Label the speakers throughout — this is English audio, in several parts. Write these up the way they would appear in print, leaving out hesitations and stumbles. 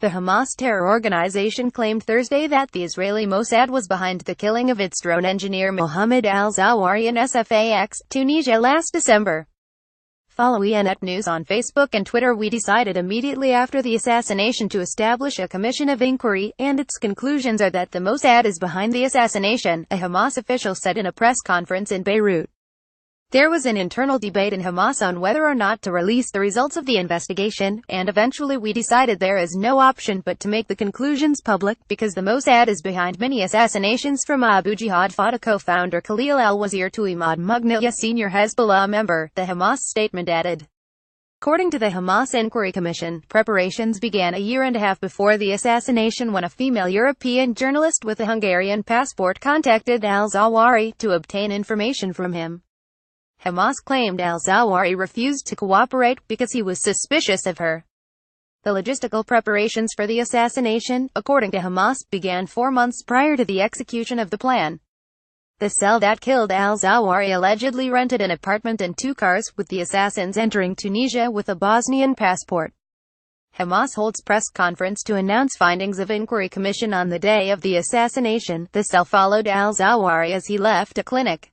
Speaker 1: The Hamas terror organization claimed Thursday that the Israeli Mossad was behind the killing of its drone engineer Mohammed al-Zawahiri in Sfax, Tunisia last December. Follow ENet News on Facebook and Twitter. We decided immediately after the assassination to establish a commission of inquiry, and its conclusions are that the Mossad is behind the assassination, a Hamas official said in a press conference in Beirut. There was an internal debate in Hamas on whether or not to release the results of the investigation, and eventually we decided there is no option but to make the conclusions public, because the Mossad is behind many assassinations, from Abu Jihad Fatah co-founder Khalil al-Wazir to Imad Mughni, a senior Hezbollah member, the Hamas statement added. According to the Hamas Inquiry Commission, preparations began a year and a half before the assassination when a female European journalist with a Hungarian passport contacted al-Zawahiri to obtain information from him. Hamas claimed al-Zawahiri refused to cooperate because he was suspicious of her. The logistical preparations for the assassination, according to Hamas, began 4 months prior to the execution of the plan. The cell that killed al-Zawahiri allegedly rented an apartment and 2 cars, with the assassins entering Tunisia with a Bosnian passport. Hamas holds press conference to announce findings of inquiry commission on the day of the assassination. The cell followed al-Zawahiri as he left a clinic.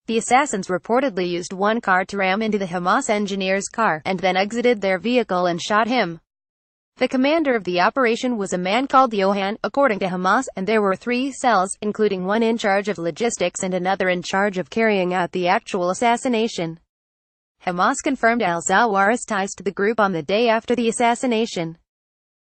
Speaker 1: The assassins reportedly used 1 car to ram into the Hamas engineer's car, and then exited their vehicle and shot him. The commander of the operation was a man called Yohan, according to Hamas, and there were 3 cells, including one in charge of logistics and another in charge of carrying out the actual assassination. Hamas confirmed al-Zawahiri's ties to the group on the day after the assassination.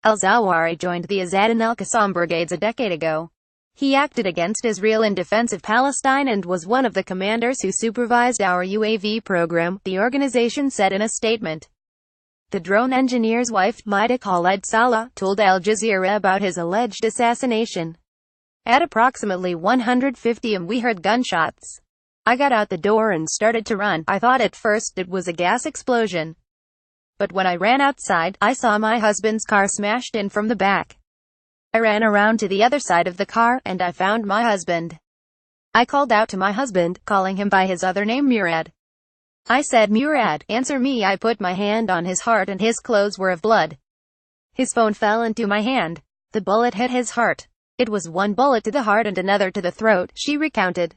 Speaker 1: Al-Zawahiri joined the Azad al-Qassam brigades a decade ago. He acted against Israel in defense of Palestine and was one of the commanders who supervised our UAV program, the organization said in a statement. The drone engineer's wife, Maida Khaled Salah, told Al Jazeera about his alleged assassination. At approximately 150 am we heard gunshots. I got out the door and started to run. I thought at first it was a gas explosion. But when I ran outside, I saw my husband's car smashed in from the back. I ran around to the other side of the car, and I found my husband. I called out to my husband, calling him by his other name Murad. I said, "Murad, answer me." I put my hand on his heart and his clothes were of blood. His phone fell into my hand. The bullet hit his heart. It was 1 bullet to the heart and another to the throat, she recounted.